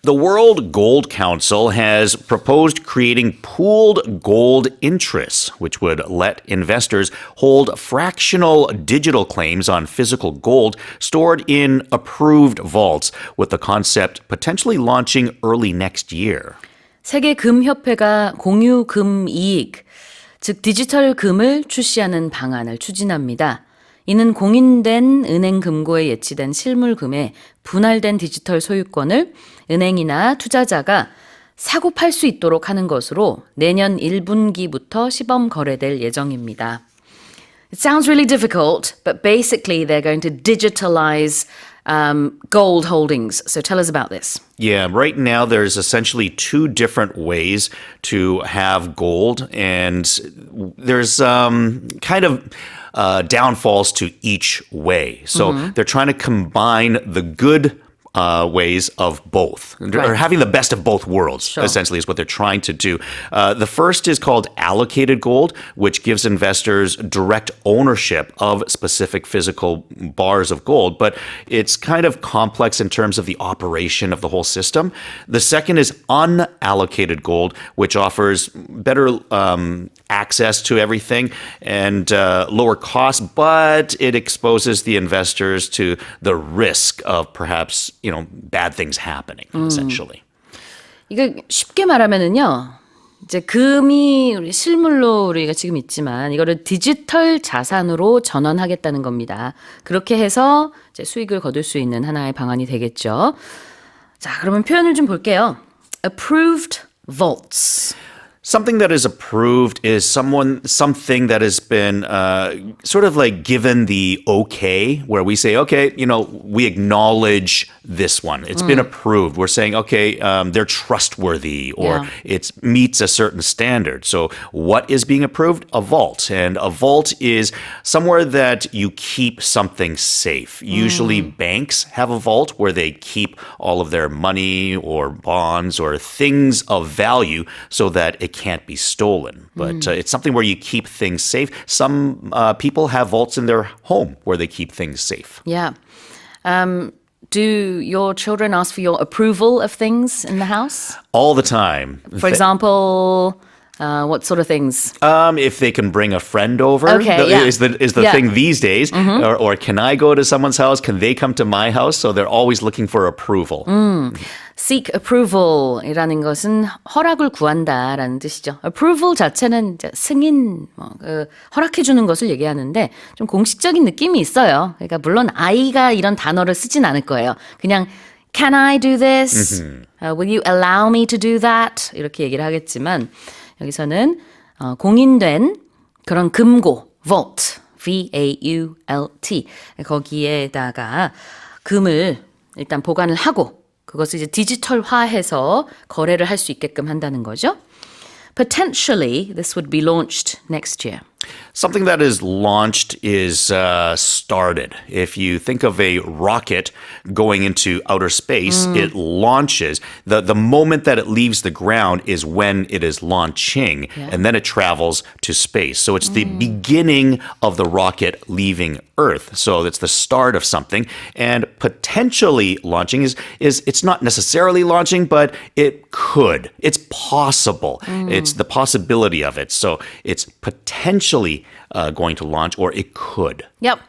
The World Gold Council has proposed creating pooled gold interests, which would let investors hold fractional digital claims on physical gold stored in approved vaults, with the concept potentially launching early next year. 세계 금협회가 공유 금 이익, 즉 디지털 금을 출시하는 방안을 추진합니다. 이는 공인된 은행 금고에 예치된 실물금의 분할된 디지털 소유권을 은행이나 투자자가 사고 팔 수 있도록 하는 것으로 내년 1분기부터 시범 거래될 예정입니다. It sounds really difficult, but basically they're going to digitalize gold holdings. So tell us about this. Yeah, right now there's essentially two different ways to have gold, and there's kind of downfalls to each way. So they're trying to combine the good ways of both, or having the best of both worlds, essentially, is what they're trying to do. The first is called allocated gold, which gives investors direct ownership of specific physical bars of gold, but it's kind of complex in terms of the operation of the whole system. The second is unallocated gold, which offers better access to everything and lower cost, but it exposes the investors to the risk of perhaps bad things happening, essentially. 이거 쉽게 말하면은요, 이제 금이 우리 실물로 우리가 지금 있지만 이거를 디지털 자산으로 전환하겠다는 겁니다. 그렇게 해서 이제 수익을 거둘 수 있는 하나의 방안이 되겠죠. 자, 그러면 표현을 좀 볼게요. Approved vaults. Something that is approved is something that has been sort of like given the okay, where we say, okay, we acknowledge this one. It's been approved. We're saying, okay, they're trustworthy, or it meets a certain standard. So what is being approved? A vault. And a vault is somewhere that you keep something safe. Usually banks have a vault where they keep all of their money or bonds or things of value so that it can't be stolen. But it's something where you keep things safe. Some people have vaults in their home where they keep things safe. Yeah. Do your children ask for your approval of things in the house? All the time. For example, what sort of things? If they can bring a friend over, is the thing these days. Or can I go to someone's house? Can they come to my house? So they're always looking for approval. Seek approval이라는 것은 허락을 구한다라는 뜻이죠. approval 자체는 이제 승인, 허락해 주는 것을 얘기하는데 좀 공식적인 느낌이 있어요. 그러니까 물론 아이가 이런 단어를 쓰진 않을 거예요. 그냥 Can I do this? Will you allow me to do that? 이렇게 얘기를 하겠지만 여기서는 공인된 그런 금고, vault, V-A-U-L-T 거기에다가 금을 일단 보관을 하고 그것을 이제 디지털화해서 거래를 할 수 있게끔 한다는 거죠. Potentially, this would be launched next year. Something that is launched is started. If you think of a rocket going into outer space, it launches. The moment that it leaves the ground is when it is launching, and then it travels to space. So it's the beginning of the rocket leaving Earth. So it's the start of something. And potentially launching is it's not necessarily launching, but it could. It's possible. It's the possibility of it. So it's potentially going to launch, or it could. Yep.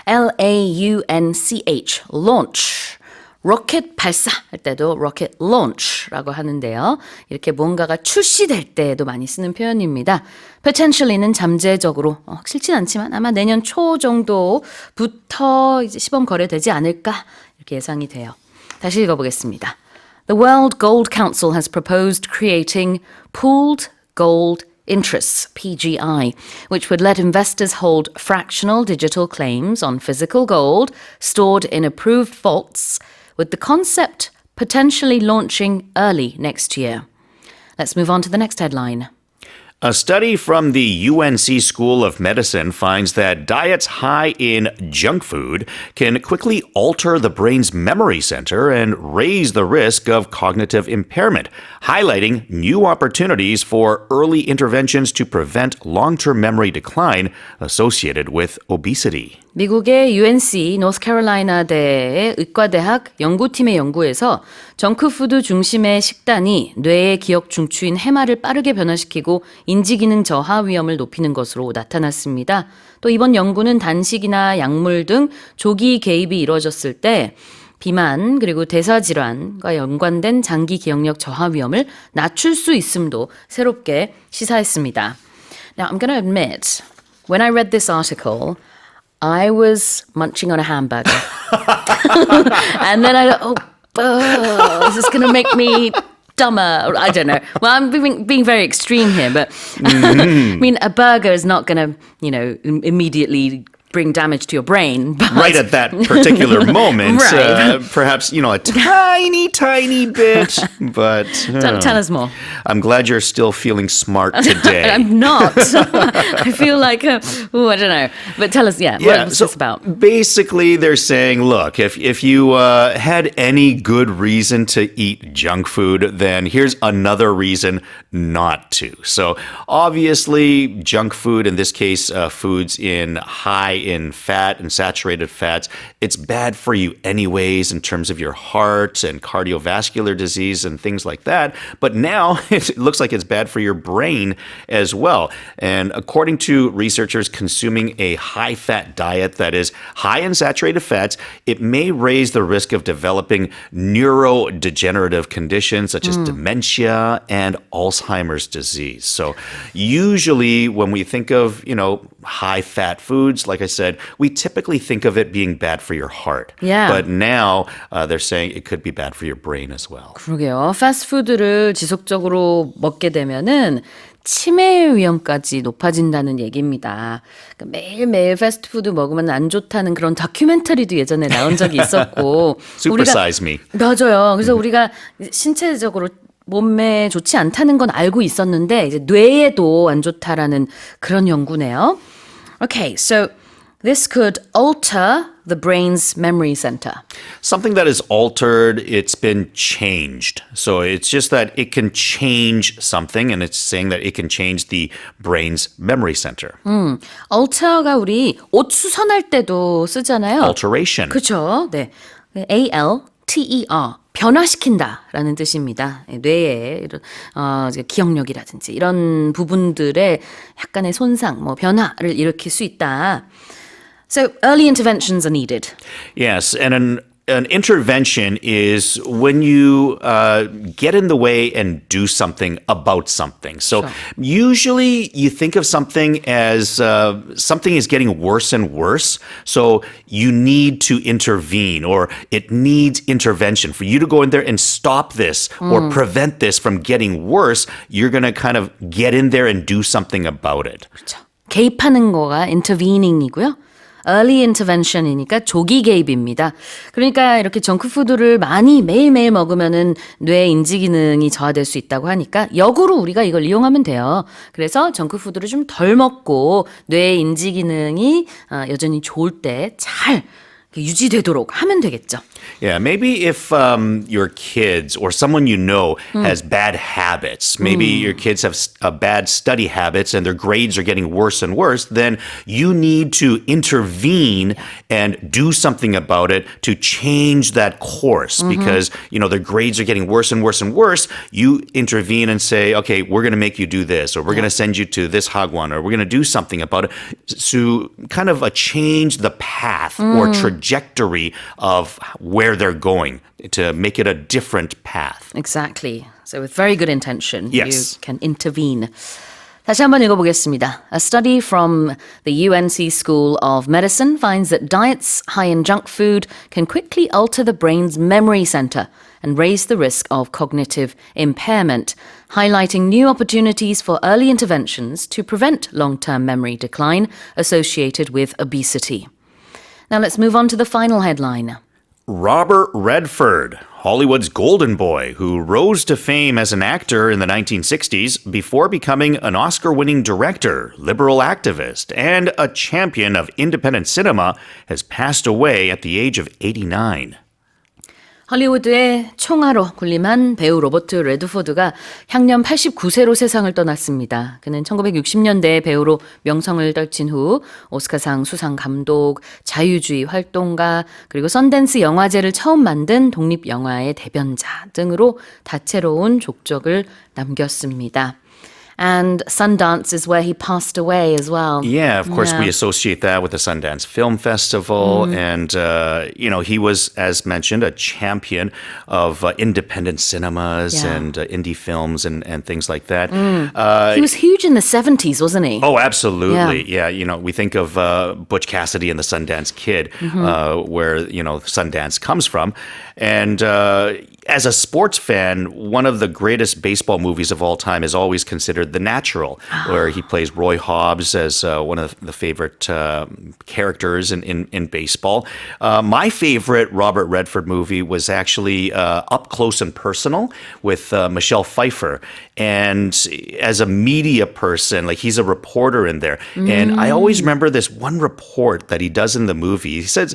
L-A-U-N-C-H. Launch. 로켓 발사할 때도 rocket launch라고 하는데요. 이렇게 뭔가가 출시될 때에도 많이 쓰는 표현입니다. Potentially는 잠재적으로 확실치 않지만 아마 내년 초 정도부터 이제 시범 거래되지 않을까 이렇게 예상이 돼요. 다시 읽어보겠습니다. The World Gold Council has proposed creating pooled gold interests, PGI, which would let investors hold fractional digital claims on physical gold stored in approved vaults, with the concept potentially launching early next year. Let's move on to the next headline. A study from the UNC School of Medicine finds that diets high in junk food can quickly alter the brain's memory center and raise the risk of cognitive impairment, highlighting new opportunities for early interventions to prevent long-term memory decline associated with obesity. 미국의 UNC 노스캐롤라이나대의 의과대학 연구팀의 연구에서 정크푸드 중심의 식단이 뇌의 기억 중추인 해마를 빠르게 변화시키고 인지기능 저하 위험을 높이는 것으로 나타났습니다. 또 이번 연구는 단식이나 약물 등 조기 개입이 이루어졌을 때 비만 그리고 대사질환과 연관된 장기 기억력 저하 위험을 낮출 수 있음도 새롭게 시사했습니다. Now, I'm going to admit, when I read this article, I was munching on a hamburger. And then I go, is this going to make me dumber? Or I don't know. Well, I'm being very extreme here, but I mean, a burger is not going to, immediately bring damage to your brain. But Right at that particular moment, Right. Perhaps, a tiny bit, but tell us more. I'm glad you're still feeling smart today. I'm not. I feel like, I don't know. But tell us, what's this about? Basically, they're saying, look, if you had any good reason to eat junk food, then here's another reason not to. So obviously, junk food, in this case, foods high in fat and saturated fats, it's bad for you anyways in terms of your heart and cardiovascular disease and things like that. But now it looks like it's bad for your brain as well. And according to researchers, consuming a high-fat diet that is high in saturated fats, it may raise the risk of developing neurodegenerative conditions such as dementia and Alzheimer's disease. So usually when we think of, high-fat foods, like I said, we typically think of it being bad for your heart. Yeah. But now they're saying it could be bad for your brain as well. 그러게요. 패스트푸드를 지속적으로 먹게 되면은 치매 위험까지 높아진다는 얘기입니다. 그러니까 매일매일 패스트푸드 먹으면 안 좋다는 그런 다큐멘터리도 예전에 나온 적이 있었고. Supersize me. 맞아요. 그래서 우리가 신체적으로 몸에 좋지 않다는 건 알고 있었는데 이제 뇌에도 안 좋다라는 그런 연구네요. Okay, so this could alter the brain's memory center. Something that is altered, it's been changed. So it's just that it can change something, and it's saying that it can change the brain's memory center. alter가 우리 옷 수선할 때도 쓰잖아요. Alteration. 그렇죠. 네. ALTER. 변화시킨다라는 뜻입니다. 뇌의 이런 기억력이라든지 이런 부분들의 약간의 손상, 변화를 일으킬 수 있다. So early interventions are needed. Yes, and an intervention is when you get in the way and do something about something. So usually you think of something as something is getting worse and worse. So you need to intervene, or it needs intervention. For you to go in there and stop this or prevent this from getting worse, you're going to kind of get in there and do something about it. 그렇죠. 개입하는 거가 intervening이고요. early intervention이니까 조기 개입입니다. 그러니까 이렇게 정크푸드를 많이 매일매일 먹으면은 뇌 인지 기능이 저하될 수 있다고 하니까 역으로 우리가 이걸 이용하면 돼요. 그래서 정크푸드를 좀 덜 먹고 뇌 인지 기능이 여전히 좋을 때 잘 유지되도록 하면 되겠죠. Yeah, maybe if your kids or someone you know has bad habits, maybe your kids have bad study habits and their grades are getting worse and worse, then you need to intervene and do something about it to change that course because, their grades are getting worse and worse and worse. You intervene and say, okay, we're going to make you do this, or we're going to send you to this hagwon, or we're going to do something about it to kind of change the path or trajectory of where they're going to make it a different path. Exactly. So with very good intention, Yes. you can intervene. 다시 한번 읽어보겠습니다. A study from the UNC School of Medicine finds that diets high in junk food can quickly alter the brain's memory center and raise the risk of cognitive impairment, highlighting new opportunities for early interventions to prevent long-term memory decline associated with obesity. Now let's move on to the final headline. Robert Redford, Hollywood's golden boy, who rose to fame as an actor in the 1960s before becoming an Oscar-winning director, liberal activist, and a champion of independent cinema, has passed away at the age of 89. 헐리우드의 총아로 군림한 배우 로버트 레드포드가 향년 89세로 세상을 떠났습니다. 그는 1960년대에 배우로 명성을 떨친 후 오스카상 수상 감독, 자유주의 활동가, 그리고 선댄스 영화제를 처음 만든 독립영화의 대변자 등으로 다채로운 족적을 남겼습니다. And Sundance is where he passed away as well. Yeah, of course, we associate that with the Sundance Film Festival. And, he was, as mentioned, a champion of independent cinemas Yeah. and indie films and things like that. He was huge in the 70s, wasn't he? Oh, absolutely. Yeah. We think of Butch Cassidy and the Sundance Kid, where, Sundance comes from. And as a sports fan, one of the greatest baseball movies of all time is always considered The Natural, where he plays Roy Hobbs as one of the favorite characters in baseball. My favorite Robert Redford movie was actually Up Close and Personal with Michelle Pfeiffer. And as a media person, like he's a reporter in there. And I always remember this one report that he does in the movie. He says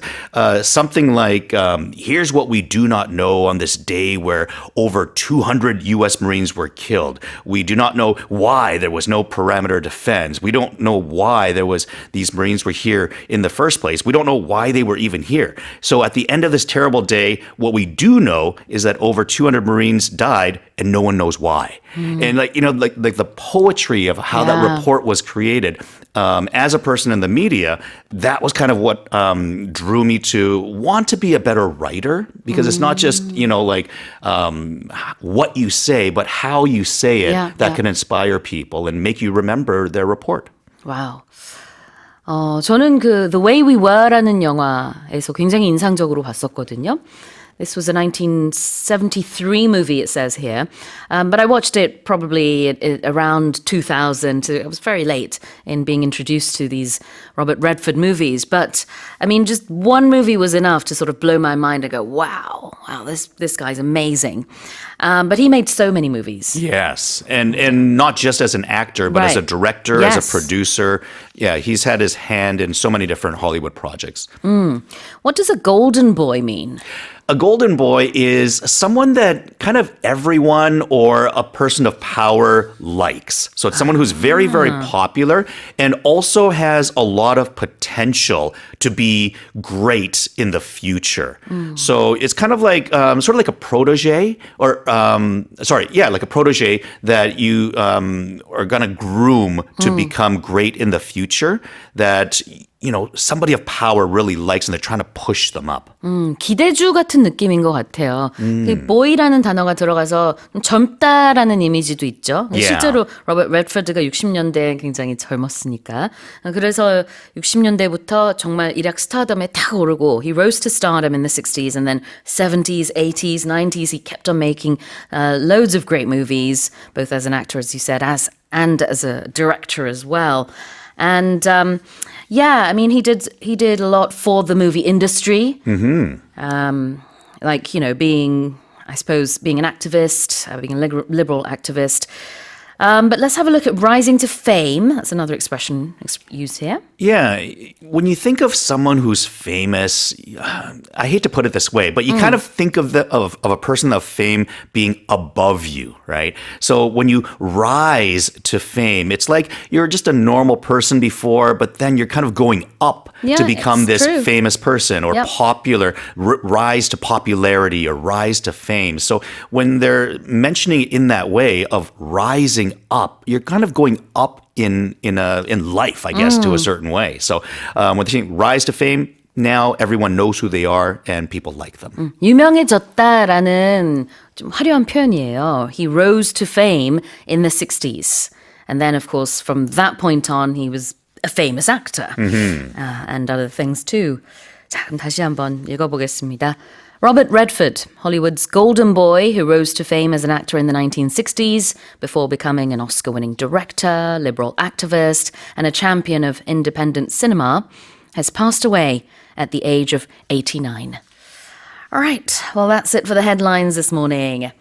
something like, here's what we do not know on this day where over 200 U.S. Marines were killed. We do not know why there was no perimeter defense. We don't know why these Marines were here in the first place. We don't know why they were even here. So at the end of this terrible day, what we do know is that over 200 Marines died and no one knows why. And like the poetry of how that report was created, as a person in the media, that was kind of what drew me to want to be a better writer, because it's not just, what you say, but how you say it that can inspire people and make you remember their report. 와우. 저는 The Way We Were라는 영화에서 굉장히 인상적으로 봤었거든요. This was a 1973 movie, it says here. But I watched it probably around 2000. I was very late in being introduced to these Robert Redford movies. But, I mean, just one movie was enough to sort of blow my mind and go, wow, this guy's amazing. But he made so many movies. Yes, and not just as an actor, but as a Right. director, Yes. as a producer. Yeah, he's had his hand in so many different Hollywood projects. What does a golden boy mean? A golden boy is someone that kind of everyone or a person of power likes. So it's someone who's very, very popular and also has a lot of potential to be great in the future. So it's kind of like sort of like a protege, or like a protege that you are going to groom to become great in the future. That somebody of power really likes, and they're trying to push them up. 기대주 같은 느낌인 것 같아요. 그 boy라는 단어가 들어가서 좀 젊다라는 이미지도 있죠. Yeah. 실제로 로버트 레드포드가 60년대에 굉장히 젊었으니까. 그래서 60년대부터 정말 일약 스타덤에 탁 오르고 he rose to stardom in the 60s and then 70s, 80s, 90s he kept on making loads of great movies, both as an actor, as you said, and as a director as well. And I mean, he did a lot for the movie industry. Like, being an activist, being a liberal activist. But let's have a look at rising to fame. That's another expression used here. Yeah, when you think of someone who's famous, I hate to put it this way, but you kind of think of a person of fame being above you, right? So when you rise to fame, it's like you're just a normal person before, but then you're kind of going up to become it's this true. famous person or Yep. popular, rise to popularity or rise to fame. So when they're mentioning it in that way of rising up, you're kind of going up in life, I guess, to a certain way. So when they say rise to fame, now everyone knows who they are and people like them. 유명해졌다라는 좀 화려한 표현이에요. He rose to fame in the 60s. And then, of course, from that point on, he was a famous actor. And other things too. 자, 그럼 다시 한번 읽어보겠습니다. Robert Redford, Hollywood's golden boy who rose to fame as an actor in the 1960s before becoming an Oscar-winning director, liberal activist, and a champion of independent cinema, has passed away at the age of 89. All right, well, that's it for the headlines this morning.